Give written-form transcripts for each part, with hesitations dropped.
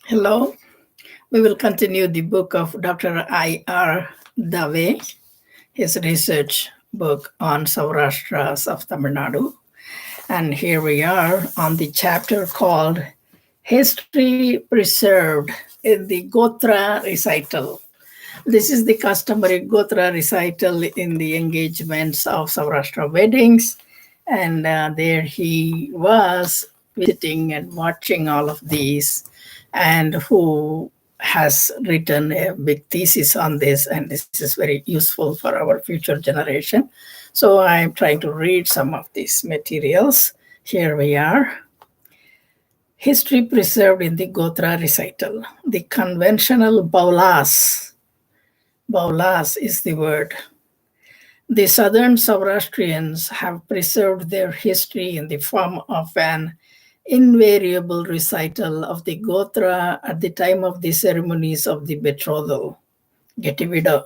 Hello. We will continue the book of Dr.I.R. Dave, his research book on Sourashtras of Tamil Nadu. And here we are on the chapter called History Preserved in the Gothra Recital. This is the customary Gothra recital in the engagements of Saurashtra weddings. And there he was visiting and watching all of these, and who has written a big thesis on this, and this is very useful for our future generation. So I'm trying to read some of these materials. Here we are. History preserved in the Gothra recital. The conventional Baulas. Baulas is the word. The southern Sourashtrians have preserved their history in the form of an invariable recital of the Gothra at the time of the ceremonies of the betrothal, Getivido,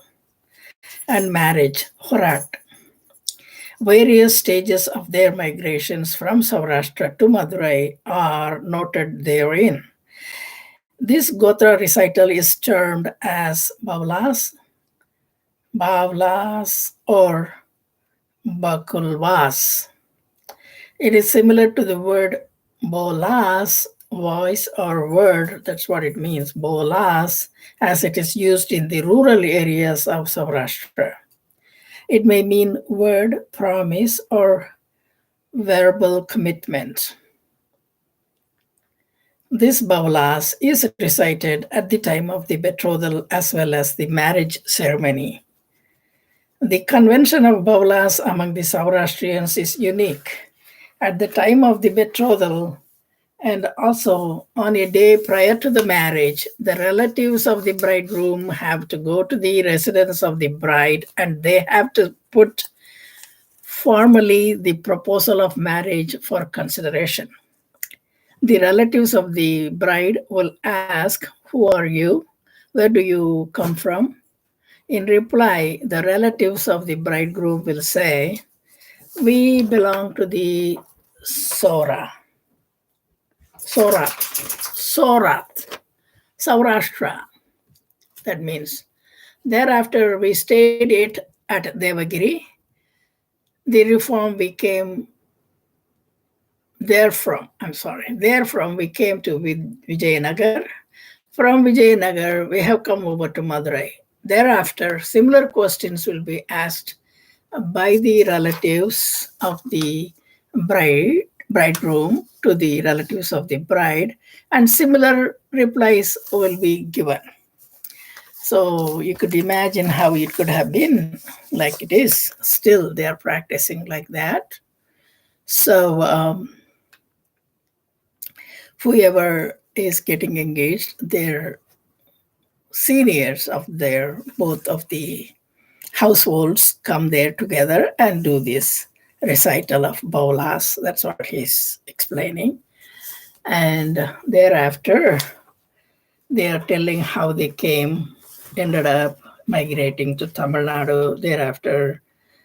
and marriage, Horat. Various stages of their migrations from Sourashtra to Madurai are noted therein. This Gothra recital is termed as Bavlas, or Bakulvas. It is similar to the word Bolas, voice or word, that's what it means, Bolas, as it is used in the rural areas of Sourashtra. It may mean word, promise, or verbal commitment. This Baulas is recited at the time of the betrothal as well as the marriage ceremony. The convention of Baulas among the Sourashtrians is unique. At the time of the betrothal, and also on a day prior to the marriage, the relatives of the bridegroom have to go to the residence of the bride, and they have to put formally the proposal of marriage for consideration. The relatives of the bride will ask, "Who are you? Where do you come from?" In reply, the relatives of the bridegroom will say, "We belong to the Sorat, Sourashtra." That means, thereafter we stayed it at Devagiri. The reform became therefrom we came to Vijayanagar. From Vijayanagar, we have come over to Madurai. Thereafter, similar questions will be asked by the relatives of the bridegroom to the relatives of the bride, and similar replies will be given. So you could imagine how it could have been like it is. Still, they are practicing like that. So whoever is getting engaged, their seniors of both of the households come there together and do this recital of Baulas. That's what he's explaining. And thereafter, they are telling how they ended up migrating to Tamil Nadu. Thereafter,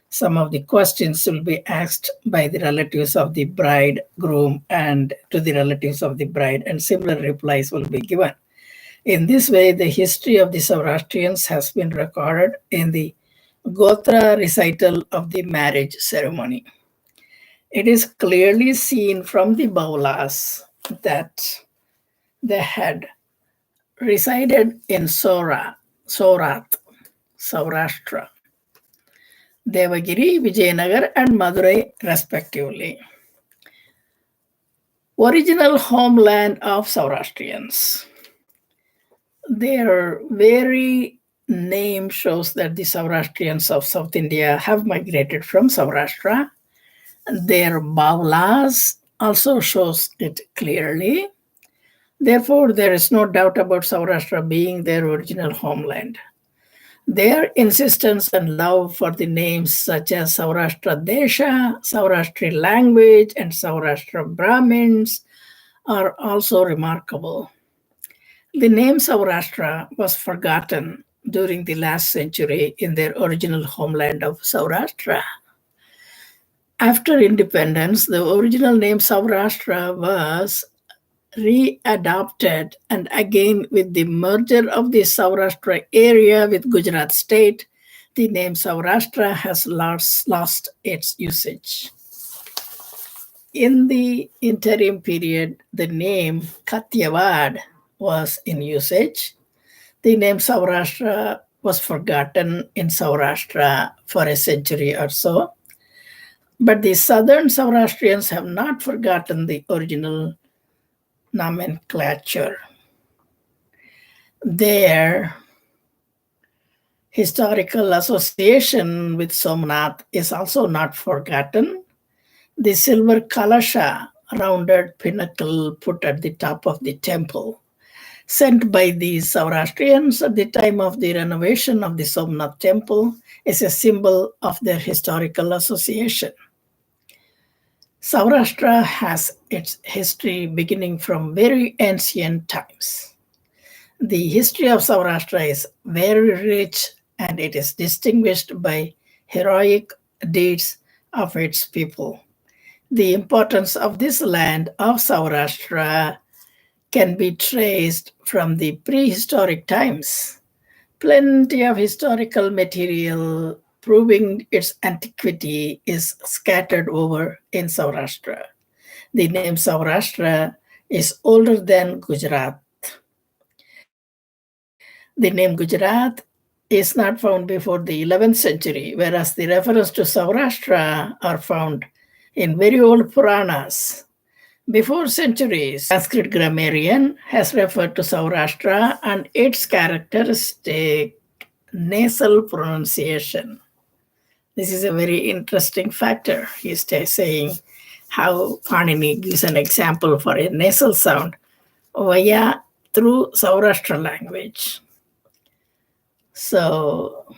some of the questions will be asked by the relatives of the bridegroom and to the relatives of the bride, and similar replies will be given. In this way, the history of the Sourashtrians has been recorded in the Gothra recital of the marriage ceremony. It is clearly seen from the Baulas that they had resided in Sorat, Sourashtra, Devagiri, Vijayanagar, and Madurai, respectively. Original homeland of Sourashtrians. Their very name shows that the Sourashtrians of South India have migrated from Sourashtra. Their Baulas also shows it clearly. Therefore, there is no doubt about Sourashtra being their original homeland. Their insistence and love for the names such as Sourashtra Desha, Sourashtra language, and Sourashtra Brahmins are also remarkable. The name Sourashtra was forgotten during the last century in their original homeland of Sourashtra. After independence, the original name Sourashtra was readopted, and again with the merger of the Sourashtra area with Gujarat state, the name Sourashtra has lost its usage. In the interim period, the name Kathiawad was in usage. The name Sourashtra was forgotten in Sourashtra for a century or so. But the southern Sourashtrians have not forgotten the original nomenclature. Their historical association with Samnath is also not forgotten. The silver kalasha, rounded pinnacle put at the top of the temple, sent by the Sourashtrians at the time of the renovation of the Somnath temple, is a symbol of their historical association. Sourashtra has its history beginning from very ancient times. The history of Sourashtra is very rich, and it is distinguished by heroic deeds of its people. The importance of this land of Sourashtra can be traced from the prehistoric times. Plenty of historical material proving its antiquity is scattered over in Sourashtra. The name Sourashtra is older than Gujarat. The name Gujarat is not found before the 11th century, whereas the reference to Sourashtra are found in very old Puranas. Before centuries, Sanskrit grammarian has referred to Sourashtra and its characteristic nasal pronunciation. This is a very interesting factor. He's saying how Panini gives an example for a nasal sound through Sourashtra language. So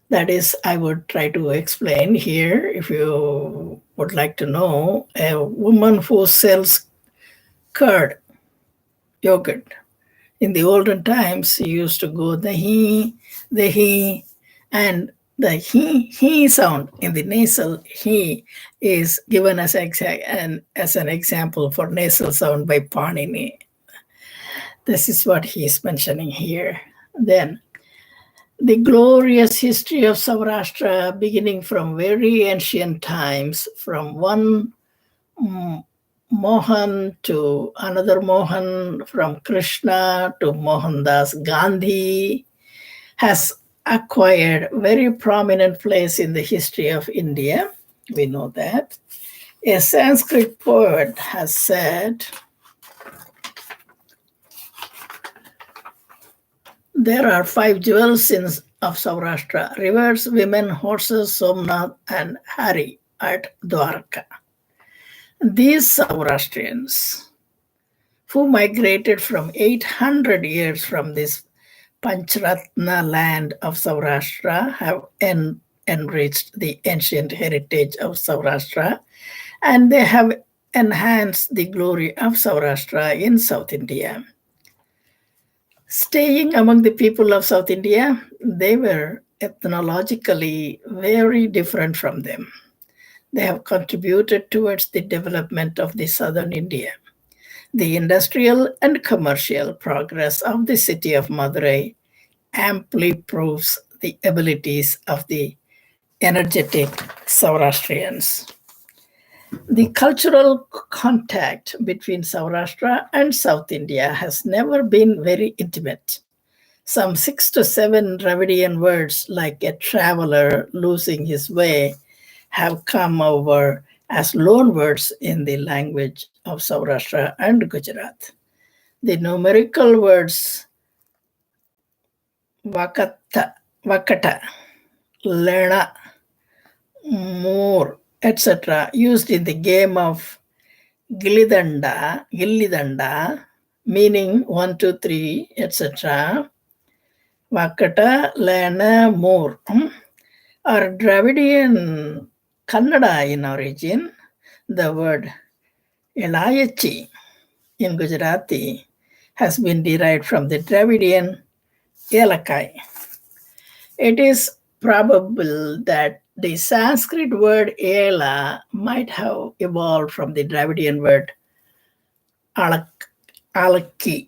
that is, I would try to explain here. If you would like to know, a woman who sells curd, yogurt, in the olden times, she used to go the he, and the he sound in the nasal he is given as an example for nasal sound by Panini. This is what he is mentioning here. Then, the glorious history of Sourashtra, beginning from very ancient times, from one Mohan to another Mohan, from Krishna to Mohandas Gandhi, has acquired very prominent place in the history of India. We know that. A Sanskrit poet has said, there are 5 jewels of Sourashtra: rivers, women, horses, Somnath, and Hari at Dwarka. These Sourashtrians, who migrated from 800 years from this Panchratna land of Sourashtra, have enriched the ancient heritage of Sourashtra, and they have enhanced the glory of Sourashtra in South India. Staying among the people of South India, they were ethnologically very different from them. They have contributed towards the development of the southern India. The industrial and commercial progress of the city of Madurai amply proves the abilities of the energetic Sourashtrians. The cultural contact between Sourashtra and South India has never been very intimate. Some 6 to 7 Dravidian words like a traveler losing his way have come over as loan words in the language of Sourashtra and Gujarat. The numerical words vakata, lena, more, etc., used in the game of Gillidanda, meaning 1, 2, 3, etc., Vakata, Lena, more, are Dravidian Kannada in origin. The word Elayachi in Gujarati has been derived from the Dravidian Elakai. It is probable that the Sanskrit word Ela might have evolved from the Dravidian word Alakai.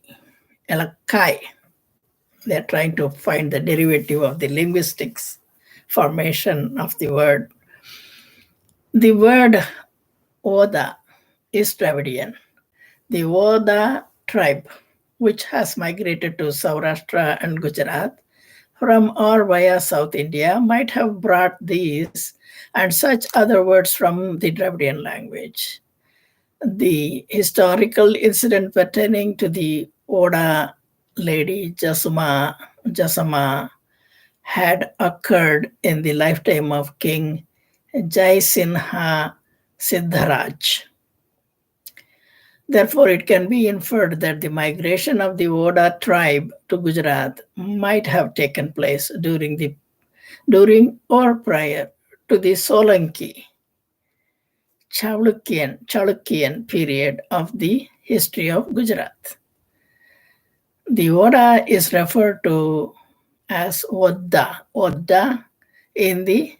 They're trying to find the derivative of the linguistics formation of the word. The word Oda is Dravidian. The Oda tribe, which has migrated to Sourashtra and Gujarat from or via South India, might have brought these and such other words from the Dravidian language. The historical incident pertaining to the Oda lady Jasama had occurred in the lifetime of King Jaisinha Siddharaj. Therefore, it can be inferred that the migration of the Oda tribe to Gujarat might have taken place during or prior to the Solanki Chalukyan period of the history of Gujarat. The Oda is referred to as Odda in the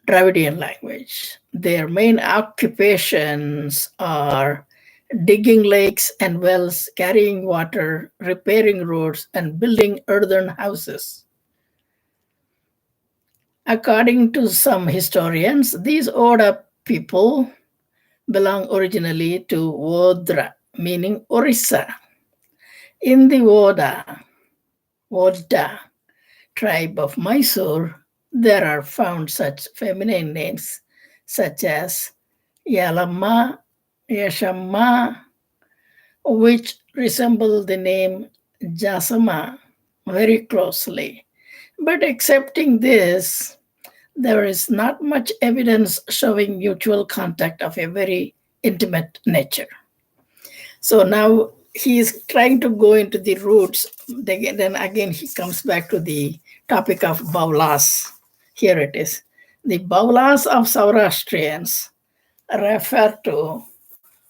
Dravidian language. Their main occupations are digging lakes and wells, carrying water, repairing roads, and building earthen houses. According to some historians, these Oda people belong originally to Odra, meaning Orissa. In the Oda tribe of Mysore, there are found such feminine names such as Yalamma, Yashamma, which resemble the name Jasama very closely. But accepting this, there is not much evidence showing mutual contact of a very intimate nature. So now he is trying to go into the roots. Then again, he comes back to the topic of Baulas. Here it is. The Baulas of Sourashtrians refer to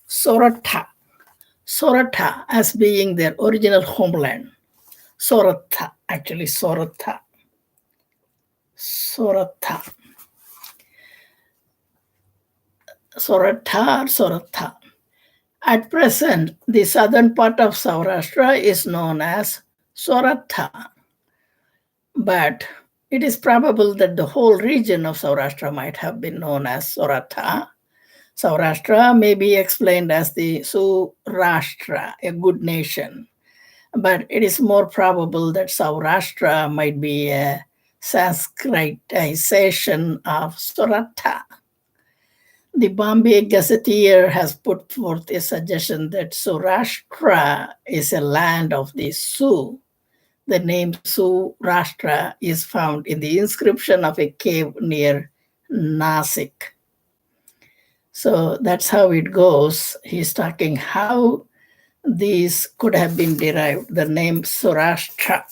Soratha as being their original homeland. Soratha. At present, the southern part of Sourashtra is known as Soratha, but it is probable that the whole region of Sourashtra might have been known as Soratha. Sourashtra may be explained as the Sourashtra, a good nation, but it is more probable that Sourashtra might be a Sanskritization of Soratha. The Bombay Gazetteer has put forth a suggestion that Sourashtra is a land of the Sioux. The name Sourashtra is found in the inscription of a cave near Nasik. So that's how it goes. He's talking how these could have been derived. The name Sourashtra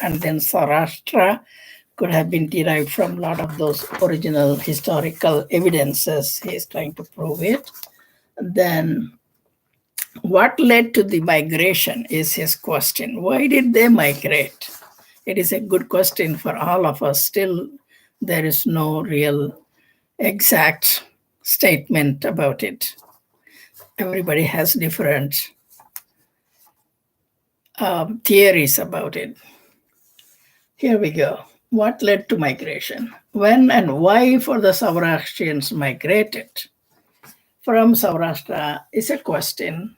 and then Sourashtra could have been derived from a lot of those original historical evidences. He's trying to prove it. Then what led to the migration is his question. Why did they migrate? It is a good question for all of us. Still, there is no real exact statement about it. Everybody has different theories about it. Here we go. What led to migration? When and why for the Sourashtrians migrated from Sourashtra is a question.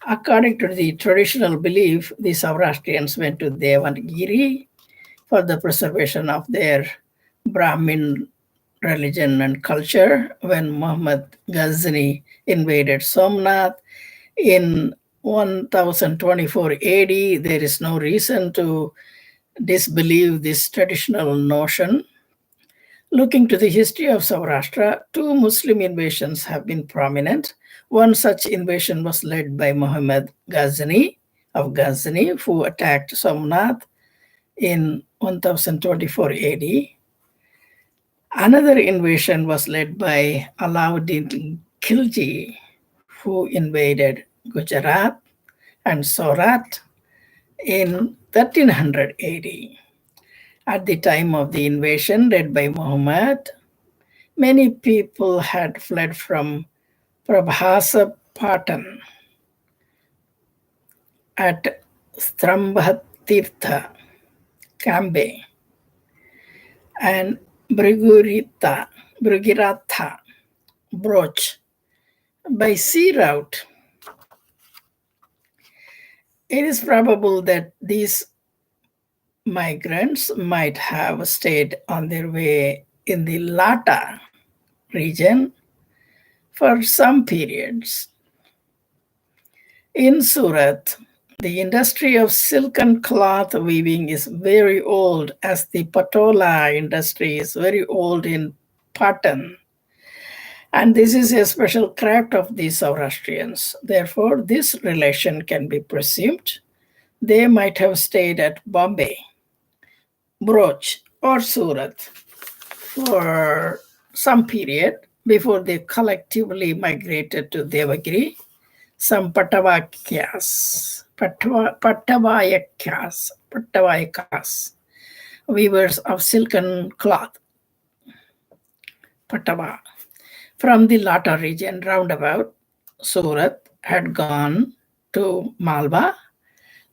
According to the traditional belief, the Sourashtrians went to Devagiri for the preservation of their Brahmin religion and culture when Muhammad Ghazni invaded Samnath in 1024 AD. There is no reason to disbelieve this traditional notion. Looking to the history of Sourashtra, two Muslim invasions have been prominent. One such invasion was led by Muhammad Ghazni of Ghazni, who attacked Samnath in 1024 AD. Another invasion was led by Alauddin Khilji, who invaded Gujarat and Surat in 1300 AD. At the time of the invasion led by Muhammad, many people had fled from Prabhasa Patan, at Strambhatirtha, Kambe, and Brigiratha, Broch, by sea route. It is probable that these migrants might have stayed on their way in the Lata region for some periods. In Surat, the industry of silken cloth weaving is very old, as the Patola industry is very old in Patan. And this is a special craft of the Sourashtrians. Therefore, this relation can be presumed. They might have stayed at Bombay, Broch, or Surat for some period before they collectively migrated to Devagiri. Some Patavayakas, weavers of silken cloth, Patava, from the Lata region roundabout Surat had gone to Malwa.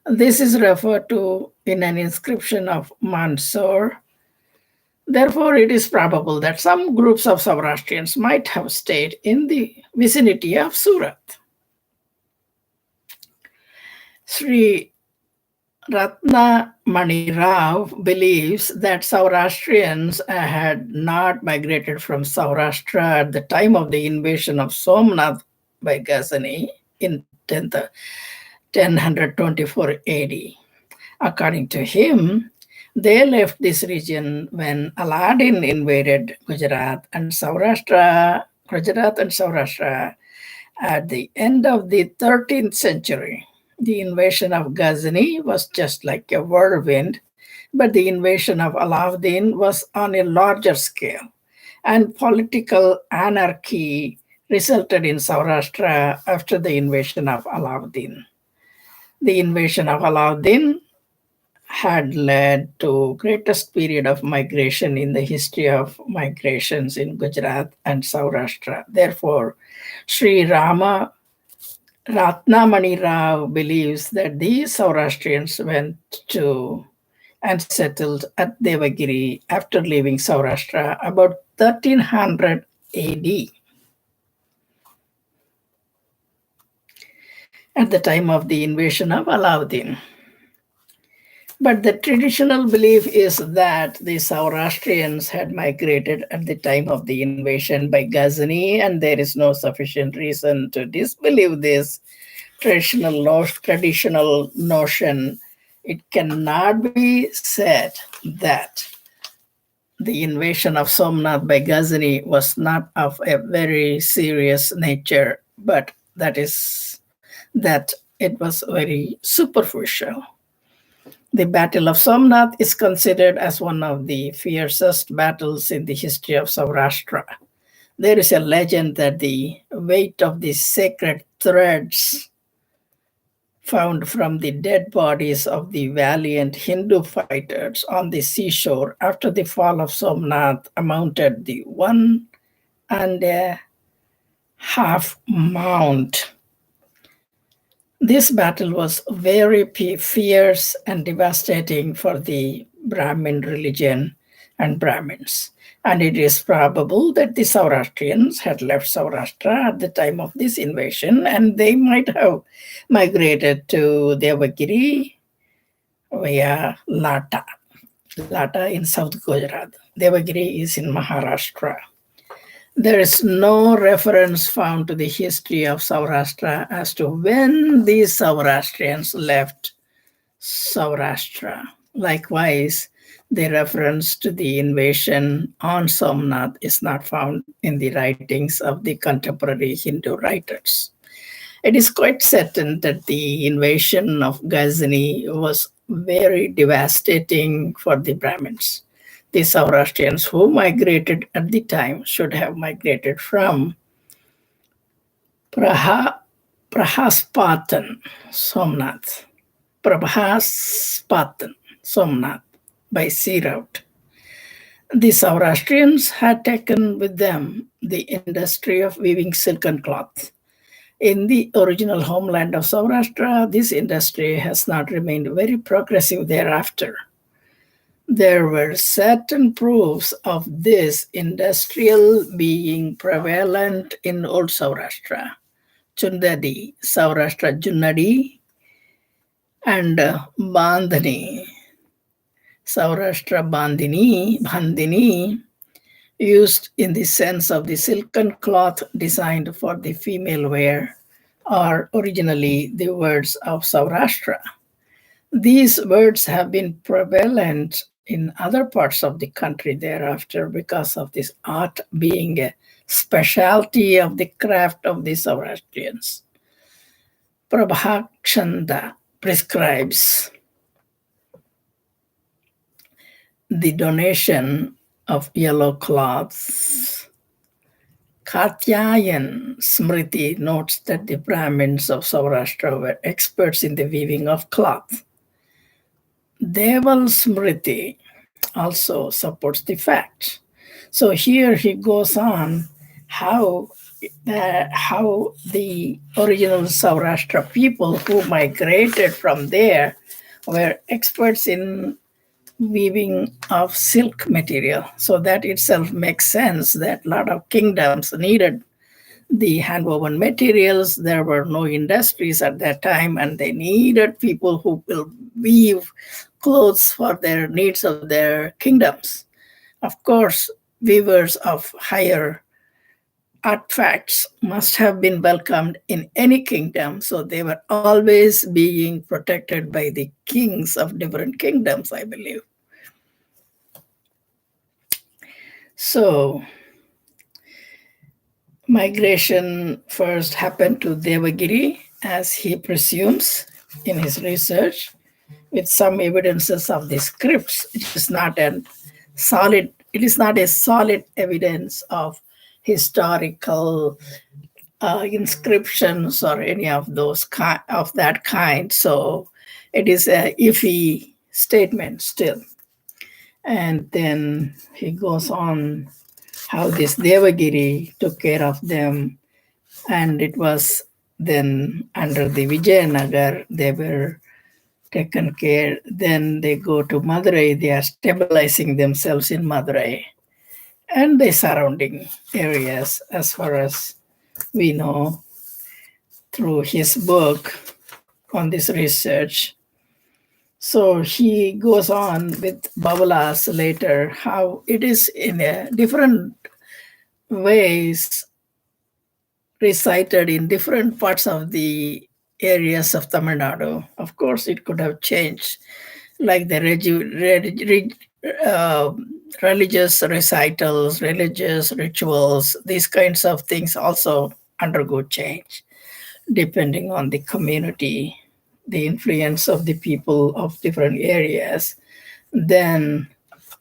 This is referred to in an inscription of Mandasor. Therefore, it is probable that some groups of Sourashtrians might have stayed in the vicinity of Surat. Sri Ratna Mani Rao believes that Sourashtrians had not migrated from Sourashtra at the time of the invasion of Somnath by Ghazni in 1024 AD. According to him, they left this region when Aladdin invaded Gujarat and Sourashtra at the end of the 13th century. The invasion of Ghazni was just like a whirlwind, but the invasion of Alauddin was on a larger scale, and political anarchy resulted in Sourashtra after the invasion of Alauddin. The invasion of Alauddin had led to greatest period of migration in the history of migrations in Gujarat and Sourashtra. Therefore, Sri Ratnamani Rao believes that these Sourashtrians went to and settled at Devagiri after leaving Sourashtra about 1300 AD. At the time of the invasion of Alauddin. But the traditional belief is that the Sourashtrians had migrated at the time of the invasion by Ghazni, and there is no sufficient reason to disbelieve this traditional notion. It cannot be said that the invasion of Somnath by Ghazni was not of a very serious nature, but that it was very superficial. The Battle of Samnath is considered as one of the fiercest battles in the history of Sourashtra. There is a legend that the weight of the sacred threads found from the dead bodies of the valiant Hindu fighters on the seashore after the fall of Somnath amounted the 1.5 mount. This battle was very fierce and devastating for the Brahmin religion and Brahmins. And it is probable that the Sourashtrians had left Sourashtra at the time of this invasion, and they might have migrated to Devagiri via Lata in South Gujarat. Devagiri is in Maharashtra. There is no reference found to the history of Sourashtra as to when these Sourashtrians left Sourashtra. Likewise, the reference to the invasion on Somnath is not found in the writings of the contemporary Hindu writers. It is quite certain that the invasion of Ghazni was very devastating for the Brahmins. The Sourashtrians who migrated at the time should have migrated from Prahaspatan, Somnath, by sea route. The Sourashtrians had taken with them the industry of weaving silken cloth, In the original homeland of Sourashtra, this industry has not remained very progressive thereafter. There were certain proofs of this industrial being prevalent in Old Sourashtra, Chundadi, Sourashtra Junnadi, and Bandhani, Sourashtra Bandhini, used in the sense of the silken cloth designed for the female wear, are originally the words of Sourashtra. These words have been prevalent in other parts of the country thereafter because of this art being a specialty of the craft of the Sourashtrians. Prabhakshanda prescribes the donation of yellow cloths. Katyayan Smriti notes that the Brahmins of Sourashtra were experts in the weaving of cloth. Deval Smriti also supports the fact. So here he goes on how the original Sourashtra people who migrated from there were experts in weaving of silk material. So that itself makes sense that a lot of kingdoms needed the handwoven materials. There were no industries at that time, and they needed people who will weave clothes for their needs of their kingdoms. Of course, weavers of higher artifacts must have been welcomed in any kingdom, so they were always being protected by the kings of different kingdoms, I believe. So, migration first happened to Devagiri, as he presumes in his research, with some evidences of the scripts. It is not a solid evidence of historical inscriptions or any of those of that kind. So it is a iffy statement still. And then he goes on how this Devagiri took care of them, and it was then under the Vijayanagar they were taken care. Then they go to Madurai, they are stabilizing themselves in Madurai and the surrounding areas, as far as we know through his book on this research. So he goes on with Bavalas later, how it is in a different ways recited in different parts of the areas of Tamil Nadu. Of course, it could have changed, like the religious recitals, religious rituals, these kinds of things also undergo change depending on the community, the influence of the people of different areas. Then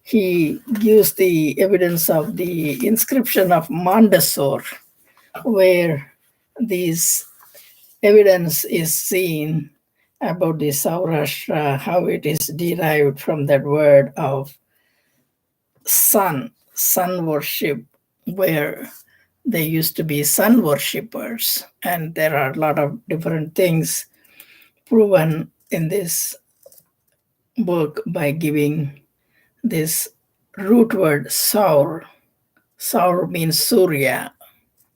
he gives the evidence of the inscription of Mandasor, where this evidence is seen about the Sourashtra, how it is derived from that word of sun worship, where they used to be sun worshippers. And there are a lot of different things proven in this book by giving this root word Saur. Saur means Surya,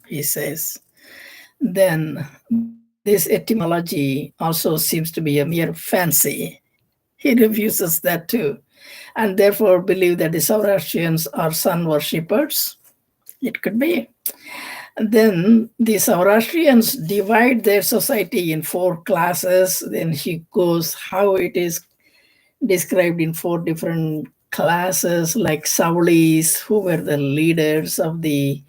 he says. Then this etymology also seems to be a mere fancy. He refuses that too, and therefore believe that the Sourashtrians are sun worshippers. It could be. Then the Sourashtrians divide their society in 4 classes. Then he goes how it is described in 4 different classes, like Saulis, who were the leaders of the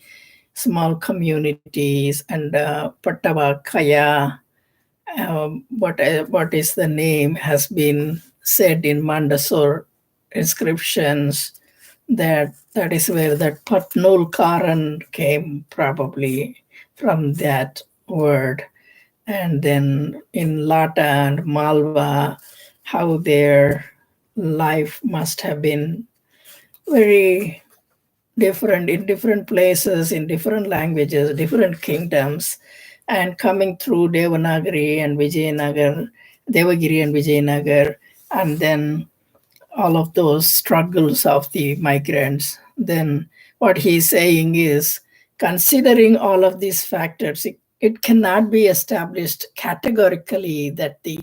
small communities, and Pattava Kaya, what is the name, has been said in Mandasor inscriptions, that is where that Patnul Karan came, probably from that word. And then in Lata and Malwa, how their life must have been very different in different places, in different languages, different kingdoms. and coming through Devagiri and Vijayanagar, and then all of those struggles of the migrants. Then what he's saying is, considering all of these factors, it cannot be established categorically that the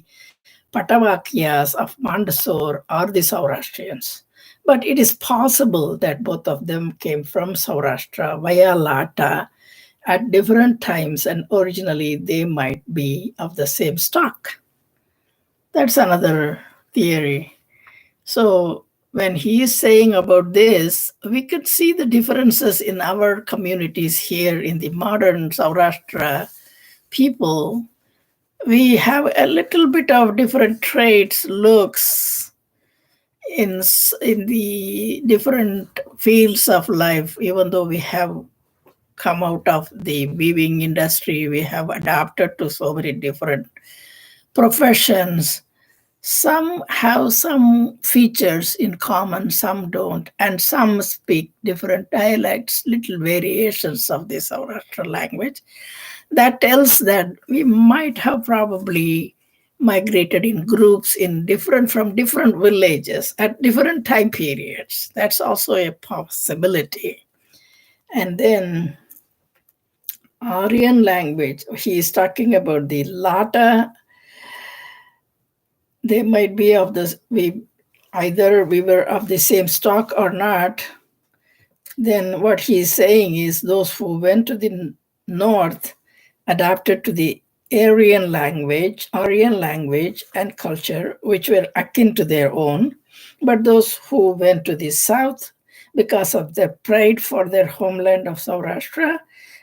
Patavakyas of Mandasor are the Sourashtrians. But it is possible that both of them came from Sourashtra via Lata at different times, and originally they might be of the same stock. That's another theory. So when he is saying about this, we could see the differences in our communities here in the modern Saurashtra people. We have a little bit of different traits, looks in the different fields of life. Even though we have come out of the weaving industry, we have adapted to so many different professions. Some have some features in common, some don't, and some speak different dialects, little variations of the Sourashtra language. That tells that we might have probably migrated in groups from different villages at different time periods. That's also a possibility. And then Aryan language, he is talking about the Lata. They might be of this, either we were of the same stock or not. Then what he is saying is those who went to the north adapted to the Aryan language and culture, which were akin to their own. But those who went to the south, because of their pride for their homeland of Sourashtra,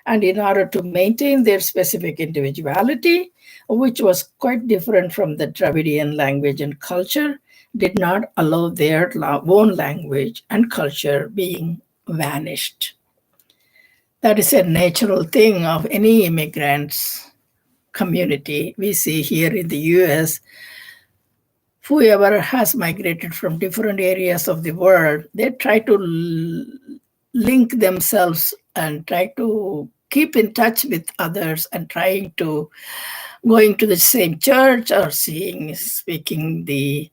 and in order to maintain their specific individuality, which was quite different from the Dravidian language and culture, did not allow their own language and culture being vanished. That is a natural thing of any immigrants community. We see here in the US, whoever has migrated from different areas of the world, they try to link themselves and try to keep in touch with others and trying to going to the same church or speaking they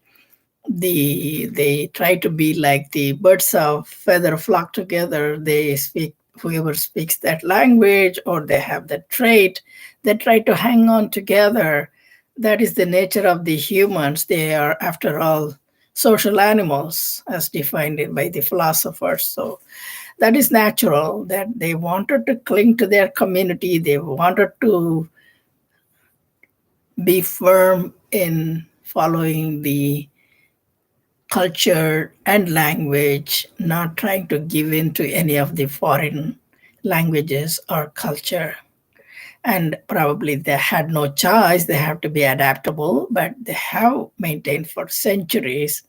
try to be like the birds of feather flock together. They speak, whoever speaks that language or they have that trait, they try to hang on together. That is the nature of the humans. They are, after all, social animals as defined by the philosophers. So that is natural, that they wanted to cling to their community. They wanted to be firm in following the culture and language, not trying to give in to any of the foreign languages or culture. And probably they had no choice, they have to be adaptable, but they have maintained for centuries.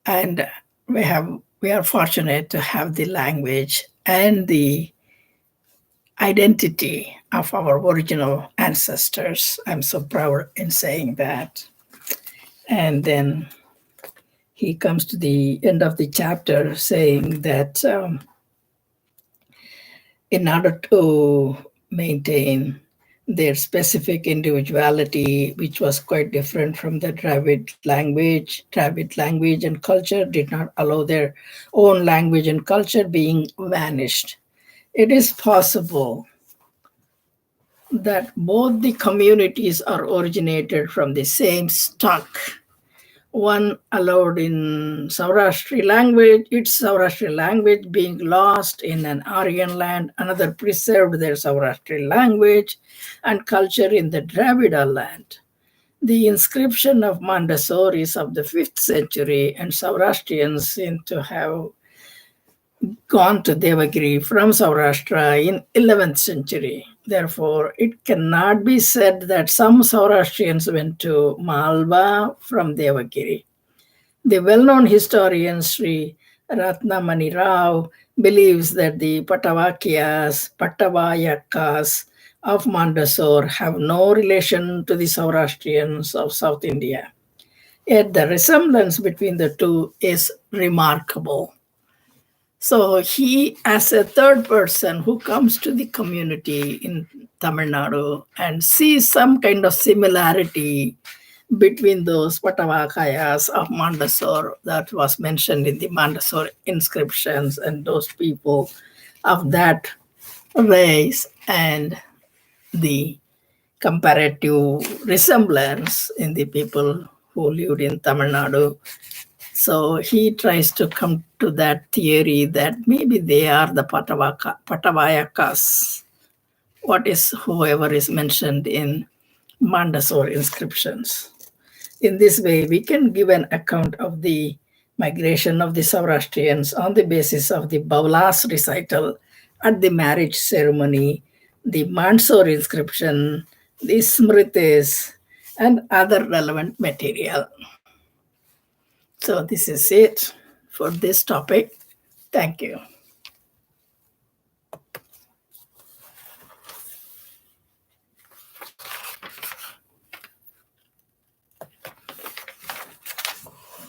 And we are fortunate to have the language and the identity of our original ancestors. I'm so proud in saying that. And then he comes to the end of the chapter saying that in order to maintain their specific individuality, which was quite different from the Dravid language and culture, did not allow their own language and culture being vanished. It is possible that both the communities are originated from the same stock. One allowed in Saurashtra language, its Saurashtra language being lost in an Aryan land. Another preserved their Saurashtra language and culture in the Dravida land. The inscription of Mandasor is of the 5th century, and Saurashtrians seem to have gone to Devagiri from Sourashtra in 11th century. Therefore, it cannot be said that some Saurashtrians went to Malwa from Devagiri. The well-known historian Sri Ratnamani Rao believes that the Patavayakas of Mandasor have no relation to the Saurashtrians of South India. Yet the resemblance between the two is remarkable. So he, as a third person who comes to the community in Tamil Nadu and sees some kind of similarity between those Patavakayas of Mandasor that was mentioned in the Mandasor inscriptions and those people of that race and the comparative resemblance in the people who lived in Tamil Nadu. So he tries to come to that theory that maybe they are the Patavayakas, what is whoever is mentioned in Mandasor inscriptions. In this way, we can give an account of the migration of the Sourashtrians on the basis of the Baulas recital at the marriage ceremony, the Mandasor inscription, the Smritis, and other relevant material. So this is it for this topic. Thank you.